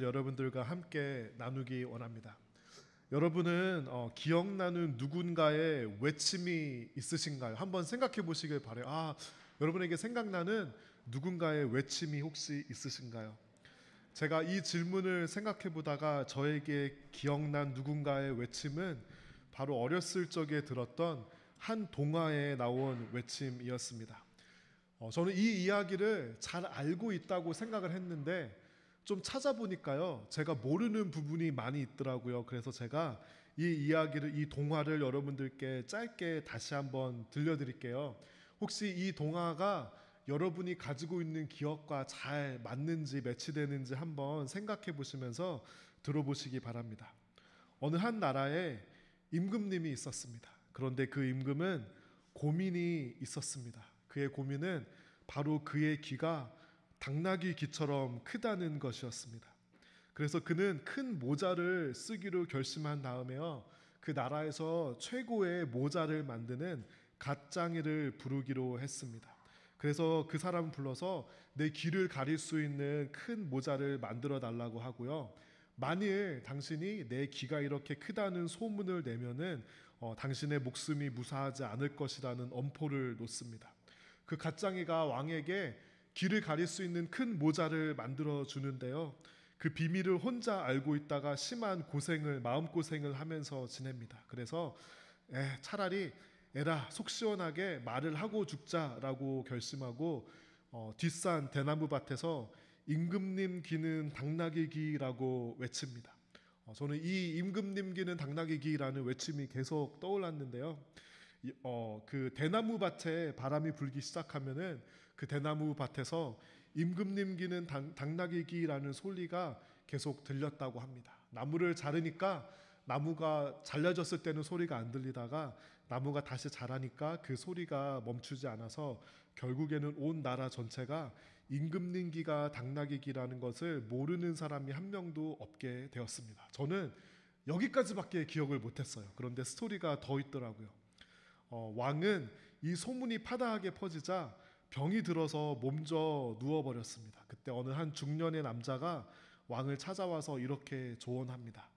여러분들과 함께 나누기 원합니다. 여러분은 기억나는 누군가의 외침이 있으신가요? 한번 생각해 보시길 바래요. 여러분에게 생각나는 누군가의 외침이 혹시 있으신가요? 제가 이 질문을 생각해 보다가 저에게 기억난 누군가의 외침은 바로 어렸을 적에 들었던 한 동화에 나온 외침이었습니다. 저는 이 이야기를 잘 알고 있다고 생각을 했는데 좀 찾아보니까요, 제가 모르는 부분이 많이 있더라고요. 그래서 제가 이 동화를 여러분들께 짧게 다시 한번 들려드릴게요. 혹시 이 동화가 여러분이 가지고 있는 기억과 잘 맞는지 매치되는지 한번 생각해 보시면서 들어보시기 바랍니다. 어느 한 나라에 임금님이 있었습니다. 그런데 그 임금은 고민이 있었습니다. 그의 고민은 바로 그의 귀가 당나귀 귀처럼 크다는 것이었습니다. 그래서 그는 큰 모자를 쓰기로 결심한 다음에요, 그 나라에서 최고의 모자를 만드는 갓장이를 부르기로 했습니다. 그래서 그 사람을 불러서 내 귀를 가릴 수 있는 큰 모자를 만들어 달라고 하고요, 만일 당신이 내 귀가 이렇게 크다는 소문을 내면은 당신의 목숨이 무사하지 않을 것이라는 엄포를 놓습니다. 그 갓장이가 왕에게 귀를 가릴 수 있는 큰 모자를 만들어 주는데요, 그 비밀을 혼자 알고 있다가 심한 마음고생을 하면서 지냅니다. 그래서 차라리 에라 속 시원하게 말을 하고 죽자라고 결심하고 뒷산 대나무 밭에서 임금님 귀는 당나귀 귀라고 외칩니다. 저는 이 임금님 귀는 당나귀 귀라는 외침이 계속 떠올랐는데요, 그 대나무 밭에 바람이 불기 시작하면은 그 대나무 밭에서 임금님 귀는 당나귀 귀라는 소리가 계속 들렸다고 합니다. 나무를 자르니까 나무가 잘라졌을 때는 소리가 안 들리다가 나무가 다시 자라니까 그 소리가 멈추지 않아서 결국에는 온 나라 전체가 임금님 귀가 당나귀 귀라는 것을 모르는 사람이 한 명도 없게 되었습니다. 저는 여기까지밖에 기억을 못했어요. 그런데 스토리가 더 있더라고요. 왕은 이 소문이 파다하게 퍼지자 병이 들어서 몸져 누워버렸습니다. 그때 어느 한 중년의 남자가 왕을 찾아와서 이렇게 조언합니다.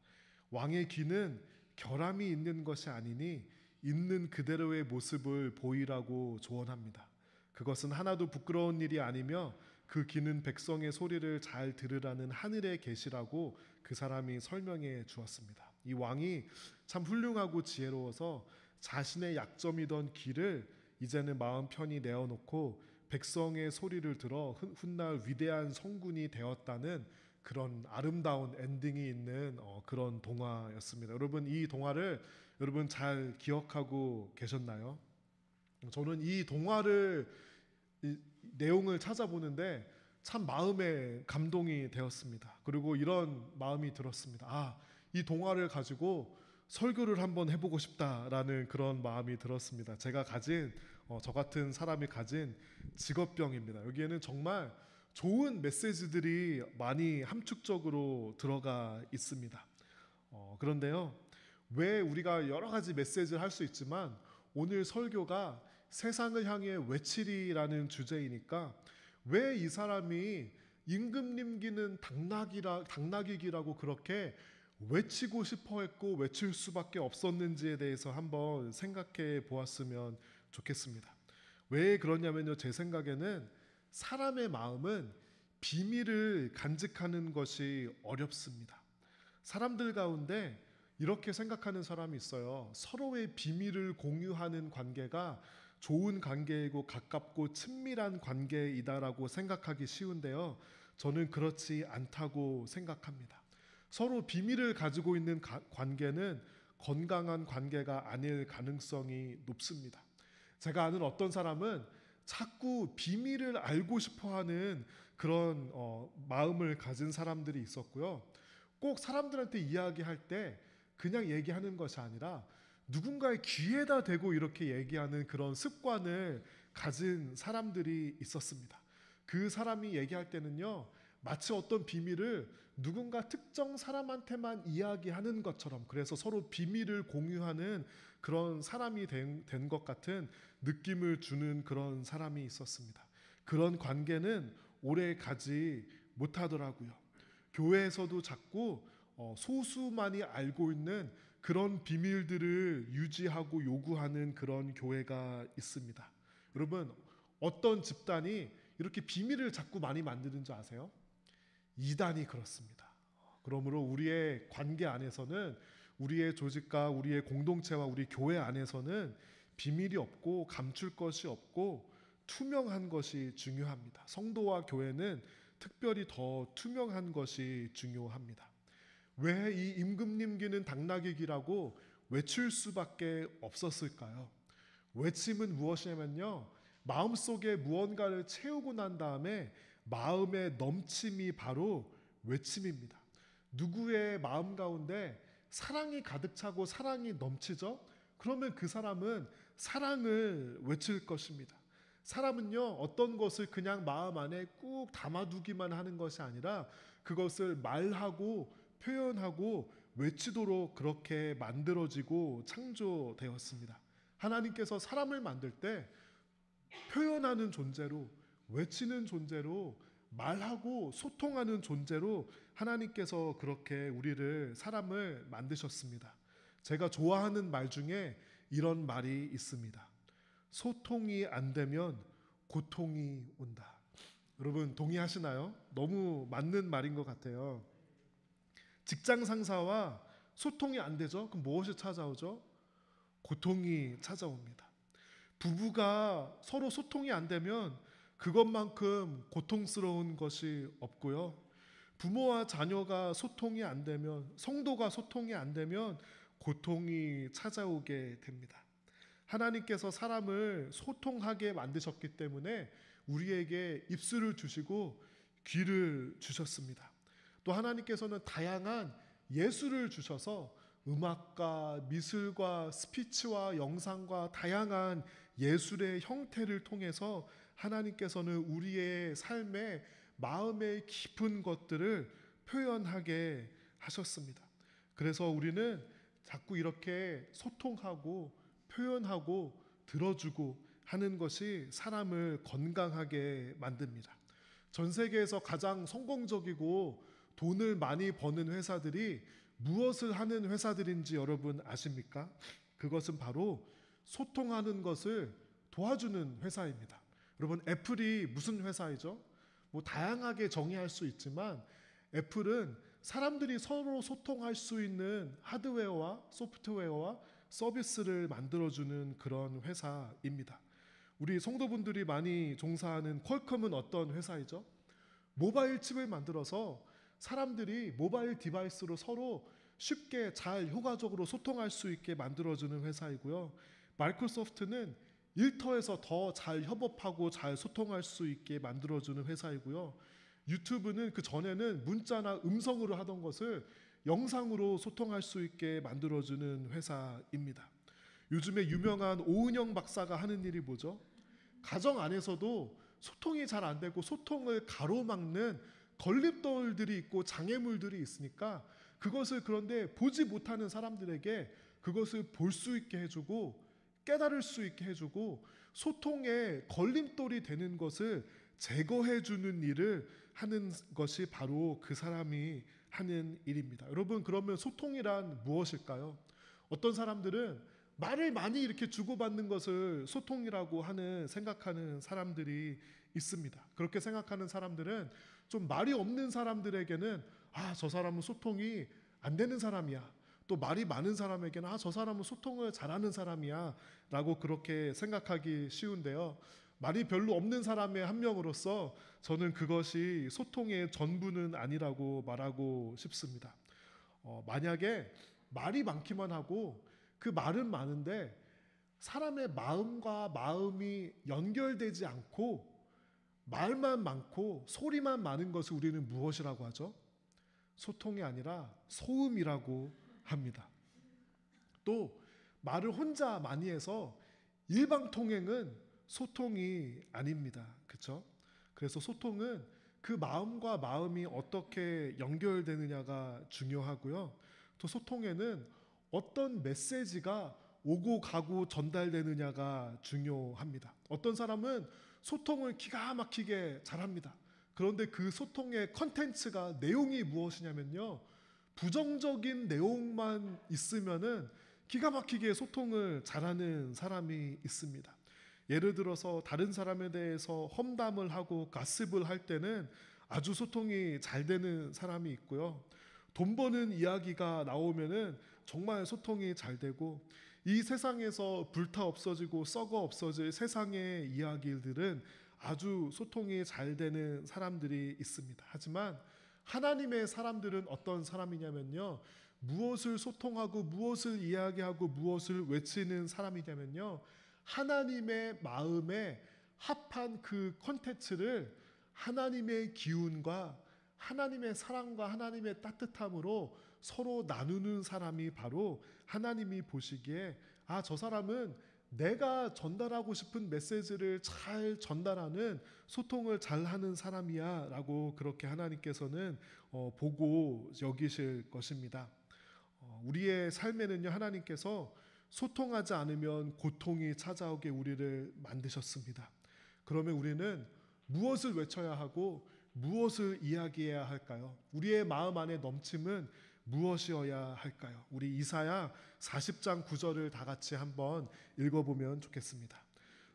왕의 귀는 결함이 있는 것이 아니니 있는 그대로의 모습을 보이라고 조언합니다. 그것은 하나도 부끄러운 일이 아니며 그 귀는 백성의 소리를 잘 들으라는 하늘의 계시라고 그 사람이 설명해 주었습니다. 이 왕이 참 훌륭하고 지혜로워서 자신의 약점이던 귀를 이제는 마음 편히 내어놓고 백성의 소리를 들어 훗날 위대한 성군이 되었다는 그런 아름다운 엔딩이 있는 그런 동화였습니다. 여러분, 이 동화를 여러분 잘 기억하고 계셨나요? 저는 이 동화를 내용을 찾아보는데 참 마음에 감동이 되었습니다. 그리고 이런 마음이 들었습니다. 이 동화를 가지고 설교를 한번 해보고 싶다라는 그런 마음이 들었습니다. 제가 가진 저 같은 사람이 가진 직업병입니다. 여기에는 정말 좋은 메시지들이 많이 함축적으로 들어가 있습니다. 그런데요, 왜 우리가 여러 가지 메시지를 할 수 있지만 오늘 설교가 세상을 향해 외치리라는 주제이니까 왜 이 사람이 임금님 귀는 당나귀 귀라고 그렇게 외치고 싶어 했고 외칠 수밖에 없었는지에 대해서 한번 생각해 보았으면 좋겠습니다. 왜 그러냐면요, 제 생각에는 사람의 마음은 비밀을 간직하는 것이 어렵습니다. 사람들 가운데 이렇게 생각하는 사람이 있어요. 서로의 비밀을 공유하는 관계가 좋은 관계이고 가깝고 친밀한 관계이다라고 생각하기 쉬운데요, 저는 그렇지 않다고 생각합니다. 서로 비밀을 가지고 있는 관계는 건강한 관계가 아닐 가능성이 높습니다. 제가 아는 어떤 사람은 자꾸 비밀을 알고 싶어하는 그런 마음을 가진 사람들이 있었고요, 꼭 사람들한테 이야기할 때 그냥 얘기하는 것이 아니라 누군가의 귀에다 대고 이렇게 얘기하는 그런 습관을 가진 사람들이 있었습니다. 그 사람이 얘기할 때는요, 마치 어떤 비밀을 누군가 특정 사람한테만 이야기하는 것처럼, 그래서 서로 비밀을 공유하는 그런 사람이 된 것 같은 느낌을 주는 그런 사람이 있었습니다. 그런 관계는 오래 가지 못하더라고요. 교회에서도 자꾸 소수만이 알고 있는 그런 비밀들을 유지하고 요구하는 그런 교회가 있습니다. 여러분, 어떤 집단이 이렇게 비밀을 자꾸 많이 만드는 줄 아세요? 이단이 그렇습니다. 그러므로 우리의 관계 안에서는, 우리의 조직과 우리의 공동체와 우리 교회 안에서는 비밀이 없고 감출 것이 없고 투명한 것이 중요합니다. 성도와 교회는 특별히 더 투명한 것이 중요합니다. 왜 이 임금님기는 당나귀기라고 외칠 수밖에 없었을까요? 외침은 무엇이냐면요, 마음속에 무언가를 채우고 난 다음에 마음의 넘침이 바로 외침입니다. 누구의 마음 가운데 사랑이 가득 차고 사랑이 넘치죠? 그러면 그 사람은 사랑을 외칠 것입니다. 사람은요, 어떤 것을 그냥 마음 안에 꾹 담아두기만 하는 것이 아니라 그것을 말하고 표현하고 외치도록 그렇게 만들어지고 창조되었습니다. 하나님께서 사람을 만들 때 표현하는 존재로, 외치는 존재로, 말하고 소통하는 존재로 하나님께서 그렇게 우리를, 사람을 만드셨습니다. 제가 좋아하는 말 중에 이런 말이 있습니다. 소통이 안 되면 고통이 온다. 여러분 동의하시나요? 너무 맞는 말인 것 같아요. 직장 상사와 소통이 안 되죠? 그럼 무엇이 찾아오죠? 고통이 찾아옵니다. 부부가 서로 소통이 안 되면 그것만큼 고통스러운 것이 없고요. 부모와 자녀가 소통이 안 되면, 성도가 소통이 안 되면 고통이 찾아오게 됩니다. 하나님께서 사람을 소통하게 만드셨기 때문에 우리에게 입술을 주시고 귀를 주셨습니다. 또 하나님께서는 다양한 예술을 주셔서 음악과 미술과 스피치와 영상과 다양한 예술의 형태를 통해서 하나님께서는 우리의 삶의 마음의 깊은 것들을 표현하게 하셨습니다. 그래서 우리는 자꾸 이렇게 소통하고 표현하고 들어주고 하는 것이 사람을 건강하게 만듭니다. 전 세계에서 가장 성공적이고 돈을 많이 버는 회사들이 무엇을 하는 회사들인지 여러분 아십니까? 그것은 바로 소통하는 것을 도와주는 회사입니다. 여러분, 애플이 무슨 회사이죠? 뭐 다양하게 정의할 수 있지만 애플은 사람들이 서로 소통할 수 있는 하드웨어와 소프트웨어와 서비스를 만들어주는 그런 회사입니다. 우리 성도분들이 많이 종사하는 퀄컴은 어떤 회사이죠? 모바일 칩을 만들어서 사람들이 모바일 디바이스로 서로 쉽게 잘 효과적으로 소통할 수 있게 만들어주는 회사이고요. 마이크로소프트는 일터에서 더 잘 협업하고 잘 소통할 수 있게 만들어주는 회사이고요. 유튜브는 그 전에는 문자나 음성으로 하던 것을 영상으로 소통할 수 있게 만들어주는 회사입니다. 요즘에 유명한 오은영 박사가 하는 일이 뭐죠? 가정 안에서도 소통이 잘 안 되고 소통을 가로막는 걸림돌들이 있고 장애물들이 있으니까 그것을, 그런데 보지 못하는 사람들에게 그것을 볼 수 있게 해주고 깨달을 수 있게 해주고 소통의 걸림돌이 되는 것을 제거해주는 일을 하는 것이 바로 그 사람이 하는 일입니다. 여러분, 그러면 소통이란 무엇일까요? 어떤 사람들은 말을 많이 이렇게 주고받는 것을 소통이라고 생각하는 사람들이 있습니다. 그렇게 생각하는 사람들은 좀 말이 없는 사람들에게는 저 사람은 소통이 안 되는 사람이야. 또 말이 많은 사람에게는 저 사람은 소통을 잘하는 사람이야 라고 그렇게 생각하기 쉬운데요. 말이 별로 없는 사람의 한 명으로서 저는 그것이 소통의 전부는 아니라고 말하고 싶습니다. 만약에 말이 많기만 하고 그 말은 많은데 사람의 마음과 마음이 연결되지 않고 말만 많고 소리만 많은 것을 우리는 무엇이라고 하죠? 소통이 아니라 소음이라고 합니다. 또 말을 혼자 많이 해서 일방통행은 소통이 아닙니다. 그렇죠? 그래서 소통은 그 마음과 마음이 어떻게 연결되느냐가 중요하고요. 또 소통에는 어떤 메시지가 오고 가고 전달되느냐가 중요합니다. 어떤 사람은 소통을 기가 막히게 잘합니다. 그런데 그 소통의 컨텐츠가 내용이 무엇이냐면요, 부정적인 내용만 있으면은 기가 막히게 소통을 잘하는 사람이 있습니다. 예를 들어서 다른 사람에 대해서 험담을 하고 가십을 할 때는 아주 소통이 잘 되는 사람이 있고요. 돈 버는 이야기가 나오면은 정말 소통이 잘 되고, 이 세상에서 불타 없어지고 썩어 없어질 세상의 이야기들은 아주 소통이 잘 되는 사람들이 있습니다. 하지만 하나님의 사람들은 어떤 사람이냐면요, 무엇을 소통하고 무엇을 이야기하고 무엇을 외치는 사람이냐면요, 하나님의 마음에 합한 그 콘텐츠를 하나님의 기운과 하나님의 사랑과 하나님의 따뜻함으로 서로 나누는 사람이 바로 하나님이 보시기에 저 사람은 내가 전달하고 싶은 메시지를 잘 전달하는, 소통을 잘하는 사람이야 라고 그렇게 하나님께서는 보고 여기실 것입니다. 우리의 삶에는요, 하나님께서 소통하지 않으면 고통이 찾아오게 우리를 만드셨습니다. 그러면 우리는 무엇을 외쳐야 하고 무엇을 이야기해야 할까요? 우리의 마음 안에 넘침은 무엇이어야 할까요? 우리 이사야 40장 9절을 다 같이 한번 읽어보면 좋겠습니다.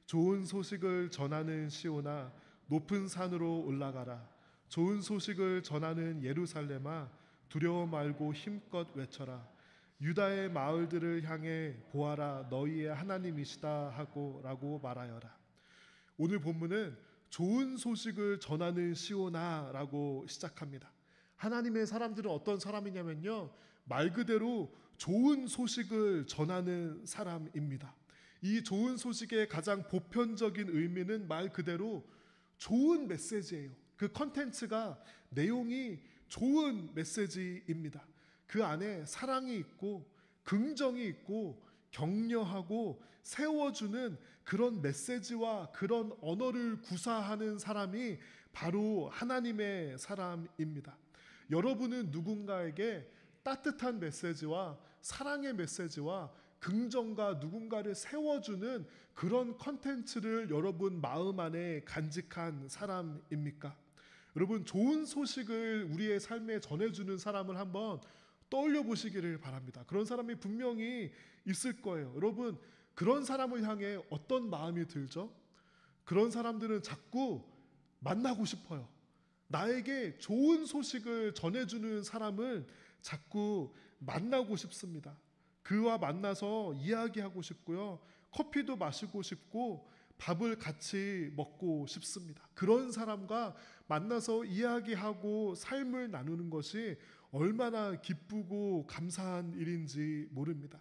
좋은 소식을 전하는 시온아, 높은 산으로 올라가라. 좋은 소식을 전하는 예루살렘아, 두려워 말고 힘껏 외쳐라. 유다의 마을들을 향해 보아라, 너희의 하나님이시다 하고 라고 말하여라. 오늘 본문은 좋은 소식을 전하는 시온아라고 시작합니다. 하나님의 사람들은 어떤 사람이냐면요, 말 그대로 좋은 소식을 전하는 사람입니다. 이 좋은 소식의 가장 보편적인 의미는 말 그대로 좋은 메시지예요. 그 컨텐츠가, 내용이 좋은 메시지입니다. 그 안에 사랑이 있고 긍정이 있고 격려하고 세워주는 그런 메시지와 그런 언어를 구사하는 사람이 바로 하나님의 사람입니다. 여러분은 누군가에게 따뜻한 메시지와 사랑의 메시지와 긍정과 누군가를 세워주는 그런 컨텐츠를 여러분 마음 안에 간직한 사람입니까? 여러분, 좋은 소식을 우리의 삶에 전해주는 사람을 한번 떠올려 보시기를 바랍니다. 그런 사람이 분명히 있을 거예요. 여러분, 그런 사람을 향해 어떤 마음이 들죠? 그런 사람들은 자꾸 만나고 싶어요. 나에게 좋은 소식을 전해주는 사람을 자꾸 만나고 싶습니다. 그와 만나서 이야기하고 싶고요. 커피도 마시고 싶고 밥을 같이 먹고 싶습니다. 그런 사람과 만나서 이야기하고 삶을 나누는 것이 얼마나 기쁘고 감사한 일인지 모릅니다.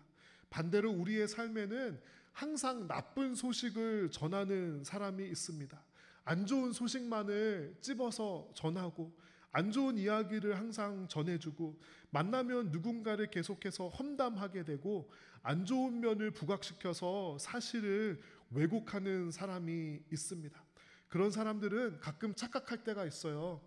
반대로 우리의 삶에는 항상 나쁜 소식을 전하는 사람이 있습니다. 안 좋은 소식만을 찝어서 전하고 안 좋은 이야기를 항상 전해주고, 만나면 누군가를 계속해서 험담하게 되고 안 좋은 면을 부각시켜서 사실을 왜곡하는 사람이 있습니다. 그런 사람들은 가끔 착각할 때가 있어요.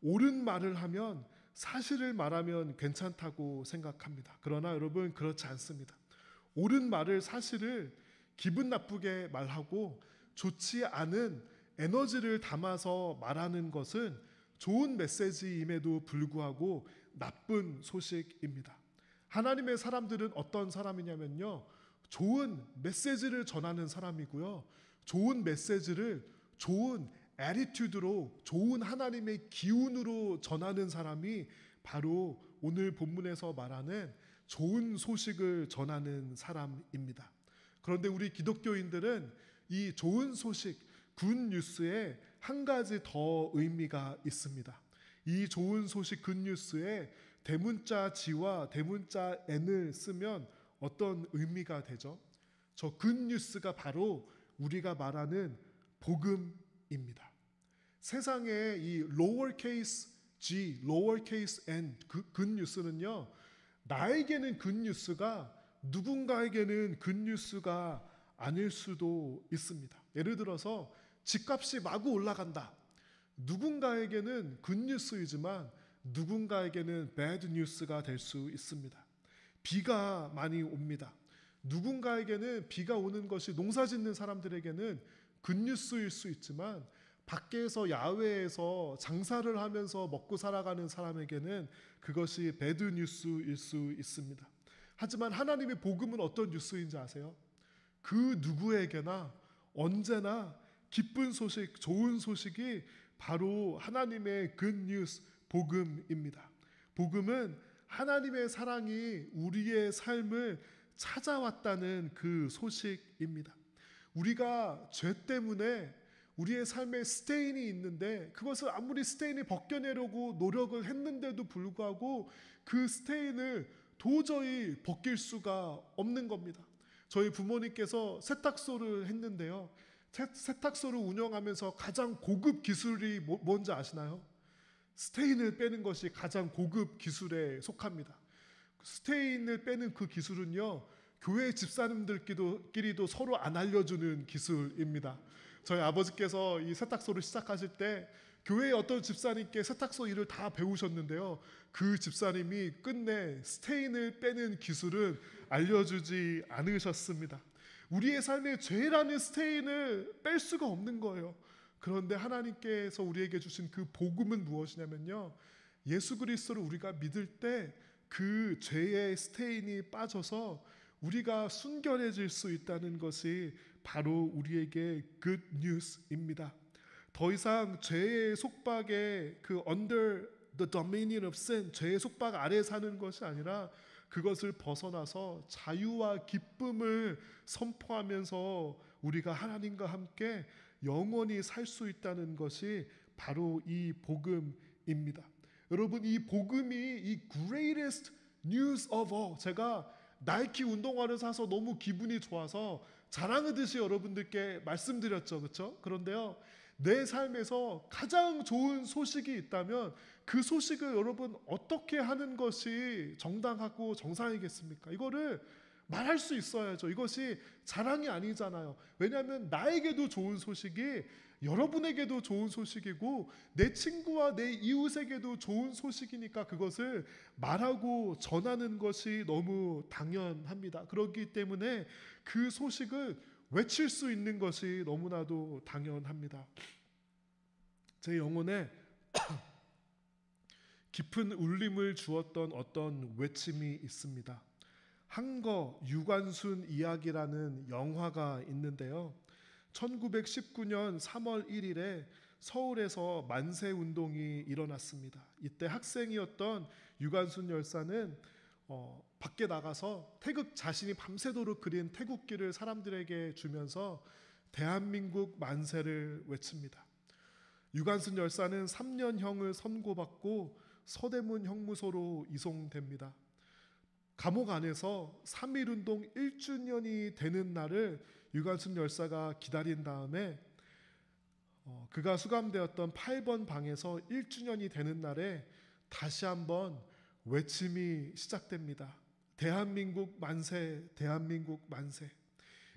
옳은 말을 하면, 사실을 말하면 괜찮다고 생각합니다. 그러나 여러분, 그렇지 않습니다. 옳은 말을, 사실을 기분 나쁘게 말하고 좋지 않은 에너지를 담아서 말하는 것은 좋은 메시지임에도 불구하고 나쁜 소식입니다. 하나님의 사람들은 어떤 사람이냐면요, 좋은 메시지를 전하는 사람이고요, 좋은 메시지를 좋은 애티튜드로, 좋은 하나님의 기운으로 전하는 사람이 바로 오늘 본문에서 말하는 좋은 소식을 전하는 사람입니다. 그런데 우리 기독교인들은 이 좋은 소식, 굿뉴스에 한 가지 더 의미가 있습니다. 이 좋은 소식 굿뉴스에 대문자 G와 대문자 N을 쓰면 어떤 의미가 되죠? 저 굿뉴스가 바로 우리가 말하는 복음입니다. 세상에 이 lowercase g, lowercase n, 굿뉴스는요, 나에게는 굿뉴스가 누군가에게는 굿뉴스가 아닐 수도 있습니다. 예를 들어서 집값이 마구 올라간다. 누군가에게는 굿뉴스이지만 누군가에게는 배드 뉴스가 될 수 있습니다. 비가 많이 옵니다. 누군가에게는 비가 오는 것이 농사 짓는 사람들에게는 굿뉴스일 수 있지만 밖에서 야외에서 장사를 하면서 먹고 살아가는 사람에게는 그것이 배드 뉴스일 수 있습니다. 하지만 하나님의 복음은 어떤 뉴스인지 아세요? 그 누구에게나 언제나 기쁜 소식, 좋은 소식이 바로 하나님의 굿뉴스, 복음입니다. 복음은 하나님의 사랑이 우리의 삶을 찾아왔다는 그 소식입니다. 우리가 죄 때문에 우리의 삶에 스테인이 있는데 그것을 아무리 스테인을 벗겨내려고 노력을 했는데도 불구하고 그 스테인을 도저히 벗길 수가 없는 겁니다. 저희 부모님께서 세탁소를 했는데요. 세탁소를 운영하면서 가장 고급 기술이 뭔지 아시나요? 스테인을 빼는 것이 가장 고급 기술에 속합니다. 스테인을 빼는 그 기술은요, 교회 집사님들끼리도 서로 안 알려주는 기술입니다. 저희 아버지께서 이 세탁소를 시작하실 때 교회의 어떤 집사님께 세탁소 일을 다 배우셨는데요, 그 집사님이 끝내 스테인을 빼는 기술은 알려주지 않으셨습니다. 우리의 삶에 죄라는 스테인을 뺄 수가 없는 거예요. 그런데 하나님께서 우리에게 주신 그 복음은 무엇이냐면요, 예수 그리스도를 우리가 믿을 때 그 죄의 스테인이 빠져서 우리가 순결해질 수 있다는 것이 바로 우리에게 굿 뉴스입니다. 더 이상 죄의 속박에 그 under the dominion of sin, 죄의 속박 아래 사는 것이 아니라 그것을 벗어나서 자유와 기쁨을 선포하면서 우리가 하나님과 함께 영원히 살 수 있다는 것이 바로 이 복음입니다. 여러분, 이 복음이 이 greatest news of all, 제가 나이키 운동화를 사서 너무 기분이 좋아서 자랑하듯이 여러분들께 말씀드렸죠, 그렇죠? 그런데요, 내 삶에서 가장 좋은 소식이 있다면 그 소식을 여러분 어떻게 하는 것이 정당하고 정상이겠습니까? 이거를 말할 수 있어야죠. 이것이 자랑이 아니잖아요. 왜냐하면 나에게도 좋은 소식이 여러분에게도 좋은 소식이고 내 친구와 내 이웃에게도 좋은 소식이니까 그것을 말하고 전하는 것이 너무 당연합니다. 그렇기 때문에 그 소식을 외칠 수 있는 것이 너무나도 당연합니다. 제 영혼에 깊은 울림을 주었던 어떤 외침이 있습니다. 한거 유관순 이야기라는 영화가 있는데요. 1919년 3월 1일에 서울에서 만세 운동이 일어났습니다. 이때 학생이었던 유관순 열사는 밖에 나가서 자신이 밤새도록 그린 태극기를 사람들에게 주면서 대한민국 만세를 외칩니다. 유관순 열사는 3년형을 선고받고 서대문 형무소로 이송됩니다. 감옥 안에서 3.1운동 1주년이 되는 날을 유관순 열사가 기다린 다음에 그가 수감되었던 8번 방에서 1주년이 되는 날에 다시 한번 외침이 시작됩니다. 대한민국 만세, 대한민국 만세.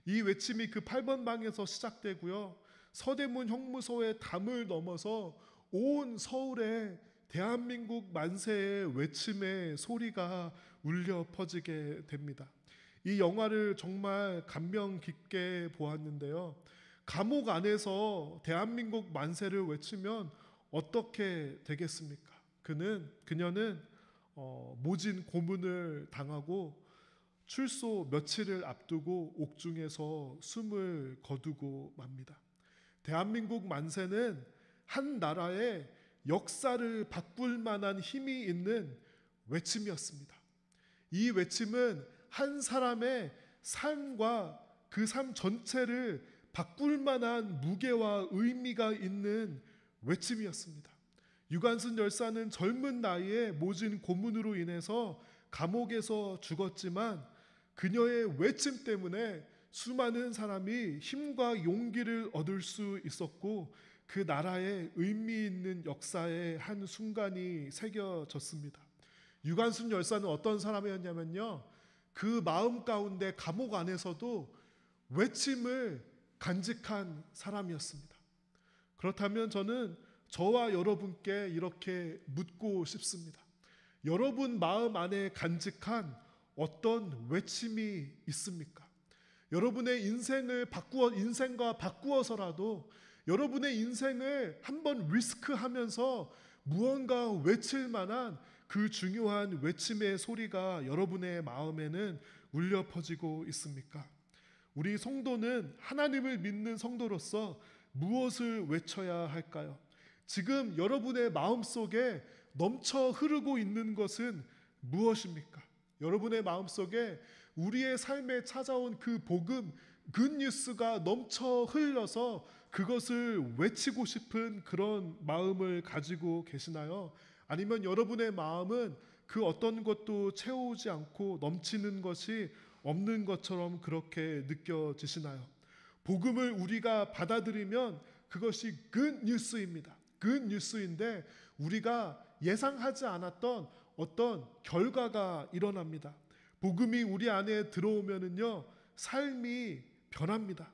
이 외침이 그 8번 방에서 시작되고요, 서대문 형무소의 담을 넘어서 온 서울에 대한민국 만세의 외침의 소리가 울려 퍼지게 됩니다. 이 영화를 정말 감명 깊게 보았는데요, 감옥 안에서 대한민국 만세를 외치면 어떻게 되겠습니까? 그녀는 모진 고문을 당하고 출소 며칠을 앞두고 옥중에서 숨을 거두고 맙니다. 대한민국 만세는 한 나라의 역사를 바꿀 만한 힘이 있는 외침이었습니다. 이 외침은 한 사람의 삶과 그 삶 전체를 바꿀 만한 무게와 의미가 있는 외침이었습니다. 유관순 열사는 젊은 나이에 모진 고문으로 인해서 감옥에서 죽었지만 그녀의 외침 때문에 수많은 사람이 힘과 용기를 얻을 수 있었고 그 나라의 의미 있는 역사의 한 순간이 새겨졌습니다. 유관순 열사는 어떤 사람이었냐면요, 그 마음 가운데 감옥 안에서도 외침을 간직한 사람이었습니다. 그렇다면 저는 저와 여러분께 이렇게 묻고 싶습니다. 여러분 마음 안에 간직한 어떤 외침이 있습니까? 여러분의 인생과 바꾸어서라도 여러분의 인생을 한번 리스크하면서 무언가 외칠 만한 그 중요한 외침의 소리가 여러분의 마음에는 울려 퍼지고 있습니까? 우리 성도는 하나님을 믿는 성도로서 무엇을 외쳐야 할까요? 지금 여러분의 마음속에 넘쳐 흐르고 있는 것은 무엇입니까? 여러분의 마음속에 우리의 삶에 찾아온 그 복음, 굿뉴스가 넘쳐 흘러서 그것을 외치고 싶은 그런 마음을 가지고 계시나요? 아니면 여러분의 마음은 그 어떤 것도 채우지 않고 넘치는 것이 없는 것처럼 그렇게 느껴지시나요? 복음을 우리가 받아들이면 그것이 굿뉴스입니다. 굿뉴스인데 우리가 예상하지 않았던 어떤 결과가 일어납니다. 복음이 우리 안에 들어오면은요, 삶이 변합니다.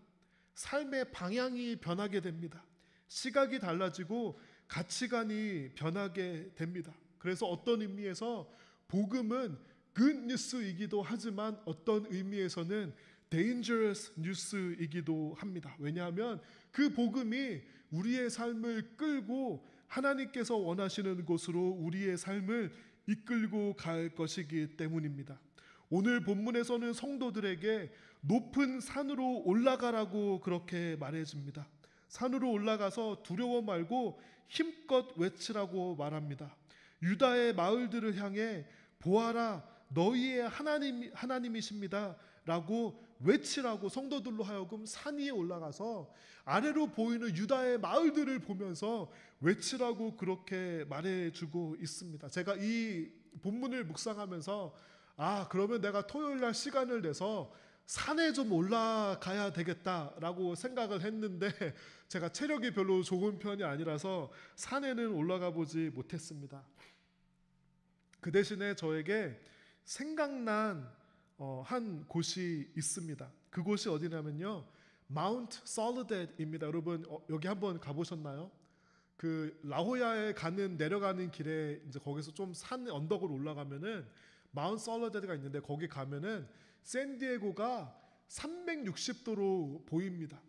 삶의 방향이 변하게 됩니다. 시각이 달라지고 가치관이 변하게 됩니다. 그래서 어떤 의미에서 복음은 굿뉴스이기도 하지만 어떤 의미에서는 dangerous 뉴스이기도 합니다. 왜냐하면 그 복음이 우리의 삶을 끌고 하나님께서 원하시는 곳으로 우리의 삶을 이끌고 갈 것이기 때문입니다. 오늘 본문에서는 성도들에게 높은 산으로 올라가라고 그렇게 말해줍니다. 산으로 올라가서 두려워 말고 힘껏 외치라고 말합니다. 유다의 마을들을 향해 보아라 너희의 하나님이십니다 라고 외치라고 성도들로 하여금 산 위에 올라가서 아래로 보이는 유다의 마을들을 보면서 외치라고 그렇게 말해주고 있습니다. 제가 이 본문을 묵상하면서 그러면 내가 토요일 날 시간을 내서 산에 좀 올라가야 되겠다라고 생각을 했는데 제가 체력이 별로 좋은 편이 아니라서 산에는 올라가 보지 못했습니다. 그 대신에 저에게 생각난 한 곳이 있습니다. 그곳이 어디냐면요, 마운트 솔리댓입니다. 여러분 여기 한번 가보셨나요? 그 라호야에 내려가는 길에 이제 거기서 좀 산 언덕을 올라가면은 마운트 솔리댓가 있는데 거기 가면은 샌디에고가 360도로 보입니다.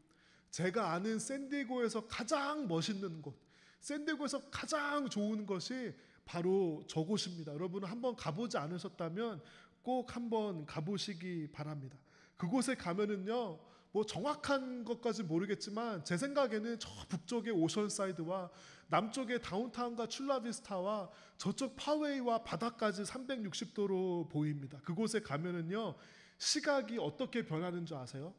제가 아는 샌디에고에서 가장 멋있는 곳, 샌디에고에서 가장 좋은 것이 바로 저곳입니다. 여러분 한번 가보지 않으셨다면 꼭 한번 가보시기 바랍니다. 그곳에 가면은요, 뭐 정확한 것까지 모르겠지만 제 생각에는 저 북쪽의 오션사이드와 남쪽의 다운타운과 출라비스타와 저쪽 파웨이와 바다까지 360도로 보입니다. 그곳에 가면은요, 시각이 어떻게 변하는 줄 아세요?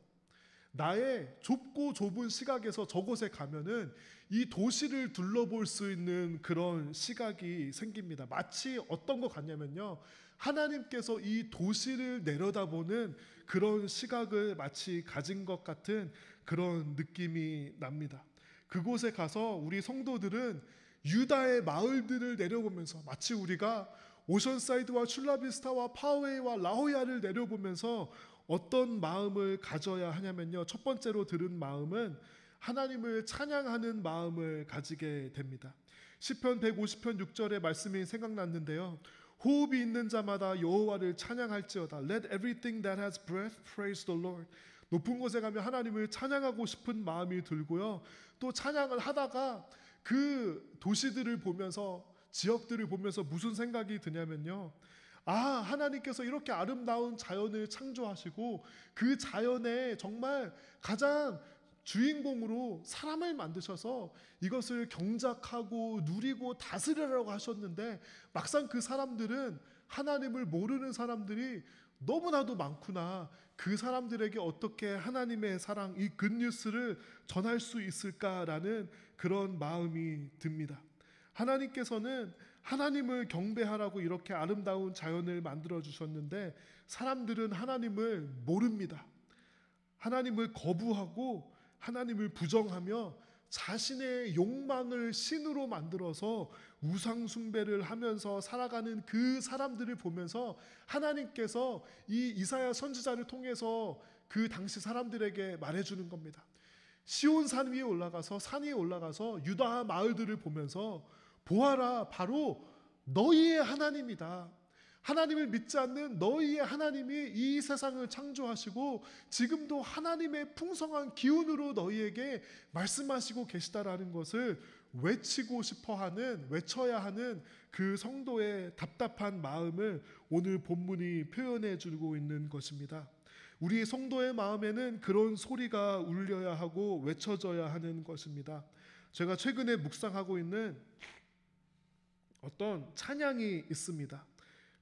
나의 좁고 좁은 시각에서 저곳에 가면은 이 도시를 둘러볼 수 있는 그런 시각이 생깁니다. 마치 어떤 것 같냐면요, 하나님께서 이 도시를 내려다보는 그런 시각을 마치 가진 것 같은 그런 느낌이 납니다. 그곳에 가서 우리 성도들은 유다의 마을들을 내려보면서 마치 우리가 오션사이드와 출라비스타와 파웨이와 라호야를 내려보면서 어떤 마음을 가져야 하냐면요, 첫 번째로 들은 마음은 하나님을 찬양하는 마음을 가지게 됩니다. 시편 150편 6절의 말씀이 생각났는데요, 호흡이 있는 자마다 여호와를 찬양할지어다. Let everything that has breath praise the Lord. 높은 곳에 가면 하나님을 찬양하고 싶은 마음이 들고요, 또 찬양을 하다가 그 도시들을 보면서, 지역들을 보면서 무슨 생각이 드냐면요, 하나님께서 이렇게 아름다운 자연을 창조하시고 그 자연에 정말 가장 주인공으로 사람을 만드셔서 이것을 경작하고 누리고 다스리라고 하셨는데 막상 그 사람들은 하나님을 모르는 사람들이 너무나도 많구나. 그 사람들에게 어떻게 하나님의 사랑, 이 굿뉴스를 전할 수 있을까라는 그런 마음이 듭니다. 하나님께서는 하나님을 경배하라고 이렇게 아름다운 자연을 만들어 주셨는데 사람들은 하나님을 모릅니다. 하나님을 거부하고 하나님을 부정하며 자신의 욕망을 신으로 만들어서 우상 숭배를 하면서 살아가는 그 사람들을 보면서 하나님께서 이 이사야 선지자를 통해서 그 당시 사람들에게 말해주는 겁니다. 시온 산 위에 올라가서 유다 마을들을 보면서 보아라, 바로 너희의 하나님이다. 하나님을 믿지 않는 너희의 하나님이 이 세상을 창조하시고 지금도 하나님의 풍성한 기운으로 너희에게 말씀하시고 계시다라는 것을 외치고 싶어하는, 외쳐야 하는 그 성도의 답답한 마음을 오늘 본문이 표현해 주고 있는 것입니다. 우리 성도의 마음에는 그런 소리가 울려야 하고 외쳐져야 하는 것입니다. 제가 최근에 묵상하고 있는 어떤 찬양이 있습니다.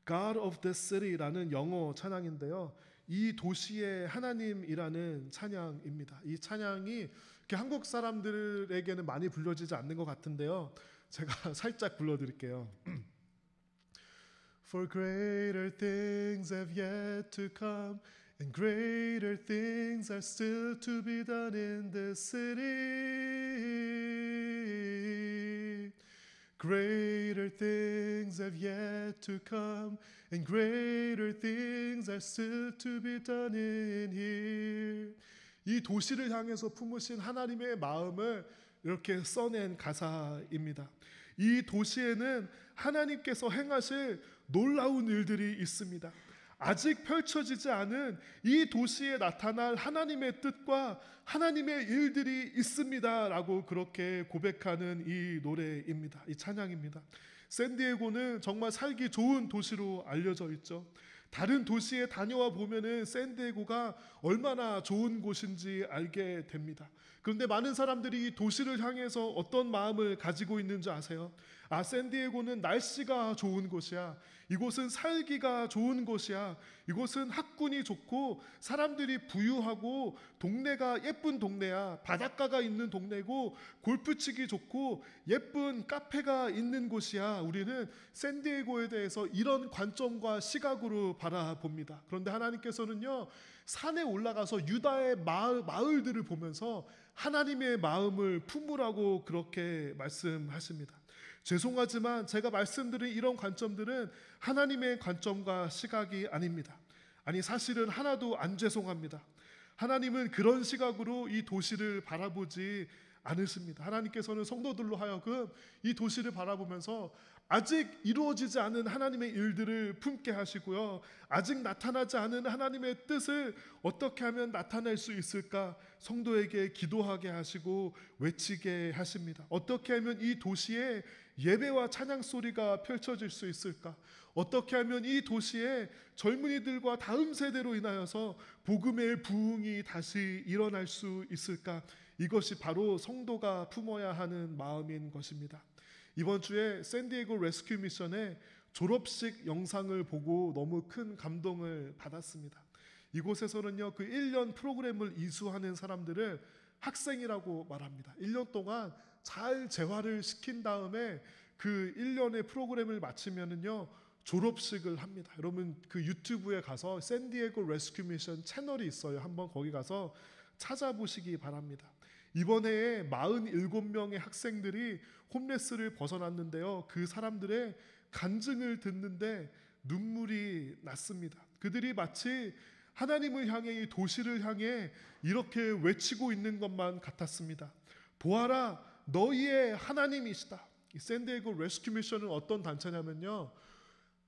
God of the City라는 영어 찬양인데요. 이 도시의 하나님이라는 찬양입니다. 이 찬양이 이렇게 한국 사람들에게는 많이 불려지지 않는 것 같은데요. 제가 살짝 불러드릴게요. For greater things have yet to come, and greater things are still to be done in this city. Greater things have yet to come, and greater things are still to be done in here. 이 도시를 향해서 품으신 하나님의 마음을 이렇게 써낸 가사입니다. 이 도시에는 하나님께서 행하실 놀라운 일들이 있습니다. 아직 펼쳐지지 않은 이 도시에 나타날 하나님의 뜻과 하나님의 일들이 있습니다 라고 그렇게 고백하는 이 노래입니다. 이 찬양입니다. 샌디에고는 정말 살기 좋은 도시로 알려져 있죠. 다른 도시에 다녀와 보면은 샌디에고가 얼마나 좋은 곳인지 알게 됩니다. 그런데 많은 사람들이 이 도시를 향해서 어떤 마음을 가지고 있는지 아세요? 아, 샌디에고는 날씨가 좋은 곳이야. 이곳은 살기가 좋은 곳이야. 이곳은 학군이 좋고 사람들이 부유하고 동네가 예쁜 동네야. 바닷가가 있는 동네고 골프치기 좋고 예쁜 카페가 있는 곳이야. 우리는 샌디에고에 대해서 이런 관점과 시각으로 바라봅니다. 그런데 하나님께서는요, 산에 올라가서 유다의 마을들을 보면서 하나님의 마음을 품으라고 그렇게 말씀하십니다. 죄송하지만 제가 말씀드린 이런 관점들은 하나님의 관점과 시각이 아닙니다. 아니, 사실은 하나도 안 죄송합니다. 하나님은 그런 시각으로 이 도시를 바라보지 않으십니다. 하나님께서는 성도들로 하여금 이 도시를 바라보면서 아직 이루어지지 않은 하나님의 일들을 품게 하시고요, 아직 나타나지 않은 하나님의 뜻을 어떻게 하면 나타낼 수 있을까 성도에게 기도하게 하시고 외치게 하십니다. 어떻게 하면 이 도시에 예배와 찬양 소리가 펼쳐질 수 있을까? 어떻게 하면 이 도시에 젊은이들과 다음 세대로 인하여서 복음의 부흥이 다시 일어날 수 있을까? 이것이 바로 성도가 품어야 하는 마음인 것입니다. 이번 주에 샌디에고 레스큐 미션의 졸업식 영상을 보고 너무 큰 감동을 받았습니다. 이곳에서는요, 그 1년 프로그램을 이수하는 사람들을 학생이라고 말합니다. 1년 동안 잘 재활을 시킨 다음에 그 1년의 프로그램을 마치면은요, 졸업식을 합니다. 여러분 그 유튜브에 가서 샌디에고 레스큐 미션 채널이 있어요. 한번 거기 가서 찾아보시기 바랍니다. 이번 해에 47명의 학생들이 홈레스를 벗어났는데요, 그 사람들의 간증을 듣는데 눈물이 났습니다. 그들이 마치 하나님을 향해, 이 도시를 향해 이렇게 외치고 있는 것만 같았습니다. 보아라, 너희의 하나님이시다. 이 샌디에고 레스큐 미션은 어떤 단체냐면요,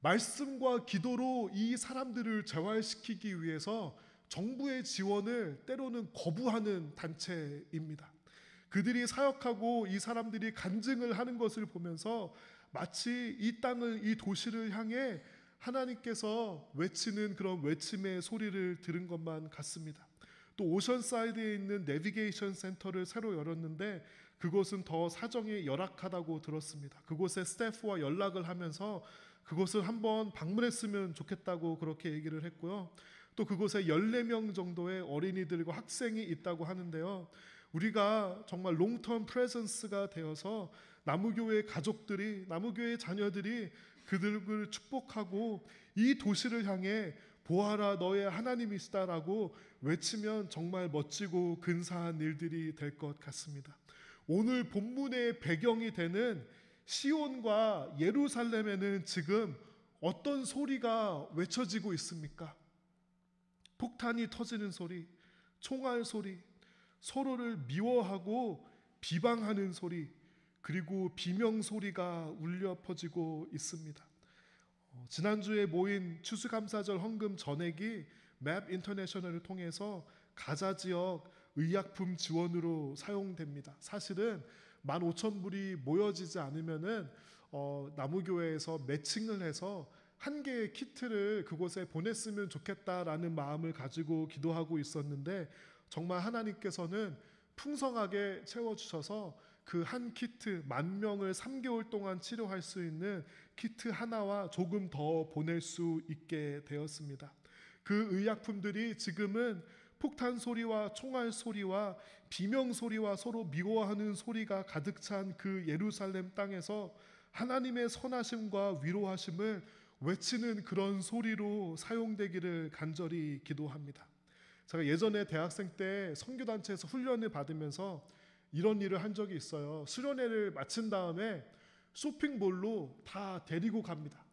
말씀과 기도로 이 사람들을 재활시키기 위해서 정부의 지원을 때로는 거부하는 단체입니다. 그들이 사역하고 이 사람들이 간증을 하는 것을 보면서 마치 이 땅을, 이 도시를 향해 하나님께서 외치는 그런 외침의 소리를 들은 것만 같습니다. 또 오션사이드에 있는 내비게이션 센터를 새로 열었는데 그곳은 더 사정이 열악하다고 들었습니다. 그곳의 스태프와 연락을 하면서 그곳을 한번 방문했으면 좋겠다고 그렇게 얘기를 했고요. 또 그곳에 14명 정도의 어린이들과 학생이 있다고 하는데요, 우리가 정말 롱텀 프레젠스가 되어서 나무교회 가족들이, 나무교회 자녀들이 그들을 축복하고 이 도시를 향해 보아라 너의 하나님이시다라고 외치면 정말 멋지고 근사한 일들이 될 것 같습니다. 오늘 본문의 배경이 되는 시온과 예루살렘에는 지금 어떤 소리가 외쳐지고 있습니까? 폭탄이 터지는 소리, 총알 소리, 서로를 미워하고 비방하는 소리, 그리고 비명 소리가 울려 퍼지고 있습니다. 지난주에 모인 추수감사절 헌금 전액이 맵 인터내셔널을 통해서 가자 지역 의약품 지원으로 사용됩니다. 사실은 15,000불이 모여지지 않으면은 나무교회에서 매칭을 해서 한 개의 키트를 그곳에 보냈으면 좋겠다라는 마음을 가지고 기도하고 있었는데 정말 하나님께서는 풍성하게 채워주셔서 그 한 키트 10,000명을 3개월 동안 치료할 수 있는 키트 하나와 조금 더 보낼 수 있게 되었습니다. 그 의약품들이 지금은 폭탄 소리와 총알 소리와 비명 소리와 서로 미워하는 소리가 가득 찬 그 예루살렘 땅에서 하나님의 선하심과 위로하심을 외치는 그런 소리로 사용되기를 간절히 기도합니다. 제가 예전에 대학생 때 선교단체에서 훈련을 받으면서 이런 일을 한 적이 있어요. 수련회를 마친 다음에 쇼핑몰로 다 데리고 갑니다.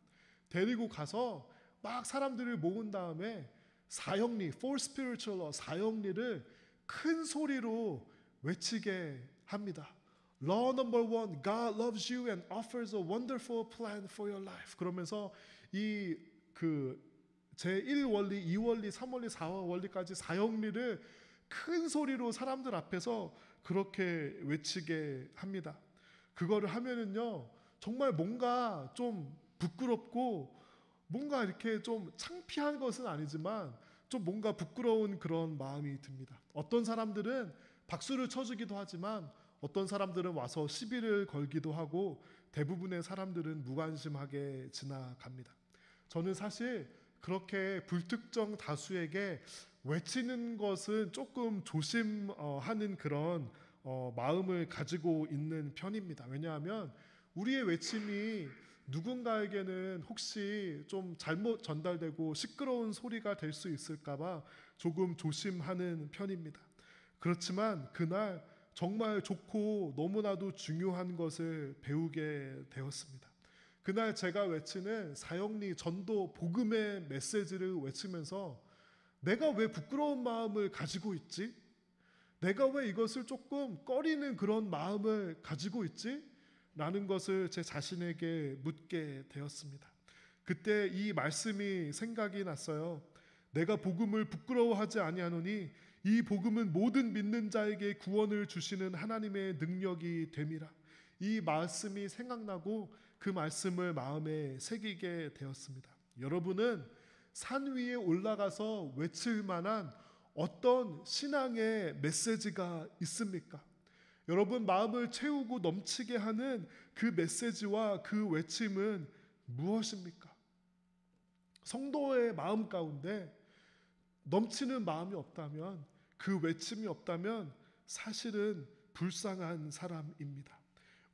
데리고 가서 막 사람들을 모은 다음에 사형리, for spiritual, 사형리를 큰 소리로 외치게 합니다. Law number one, God loves you and offers a wonderful plan for your life. 그러면서 이 제1원리, 2원리, 3원리, 4원리까지 사형리를 큰 소리로 사람들 앞에서 그렇게 외치게 합니다. 그거를 하면은요 정말 뭔가 좀 부끄럽고 뭔가 이렇게 좀 창피한 것은 아니지만 좀 뭔가 부끄러운 그런 마음이 듭니다. 어떤 사람들은 박수를 쳐주기도 하지만 어떤 사람들은 와서 시비를 걸기도 하고 대부분의 사람들은 무관심하게 지나갑니다. 저는 사실 그렇게 불특정 다수에게 외치는 것은 조금 조심하는 그런 마음을 가지고 있는 편입니다. 왜냐하면 우리의 외침이 누군가에게는 혹시 좀 잘못 전달되고 시끄러운 소리가 될 수 있을까봐 조금 조심하는 편입니다. 그렇지만 그날 정말 좋고 너무나도 중요한 것을 배우게 되었습니다. 그날 제가 외치는 사형리 전도 복음의 메시지를 외치면서 내가 왜 부끄러운 마음을 가지고 있지? 내가 왜 이것을 조금 꺼리는 그런 마음을 가지고 있지? 라는 것을 제 자신에게 묻게 되었습니다. 그때 이 말씀이 생각이 났어요. 내가 복음을 부끄러워하지 아니하노니 이 복음은 모든 믿는 자에게 구원을 주시는 하나님의 능력이 됨이라. 이 말씀이 생각나고 그 말씀을 마음에 새기게 되었습니다. 여러분은 산 위에 올라가서 외칠 만한 어떤 신앙의 메시지가 있습니까? 여러분 마음을 채우고 넘치게 하는 그 메시지와 그 외침은 무엇입니까? 성도의 마음 가운데 넘치는 마음이 없다면, 그 외침이 없다면 사실은 불쌍한 사람입니다.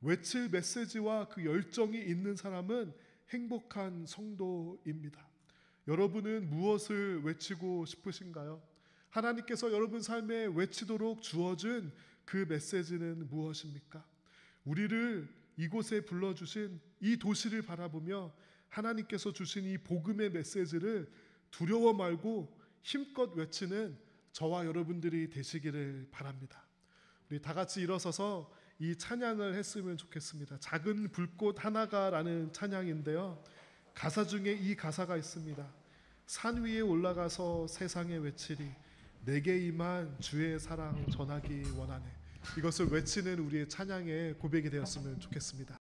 외칠 메시지와 그 열정이 있는 사람은 행복한 성도입니다. 여러분은 무엇을 외치고 싶으신가요? 하나님께서 여러분 삶에 외치도록 주어진 그 메시지는 무엇입니까? 우리를 이곳에 불러주신 이 도시를 바라보며 하나님께서 주신 이 복음의 메시지를 두려워 말고 힘껏 외치는 저와 여러분들이 되시기를 바랍니다. 우리 다 같이 일어서서 이 찬양을 했으면 좋겠습니다. 작은 불꽃 하나가라는 찬양인데요. 가사 중에 이 가사가 있습니다. 산 위에 올라가서 세상에 외치리 내게 임한 주의 사랑 전하기 원하네. 이것을 외치는 우리의 찬양의 고백이 되었으면 좋겠습니다.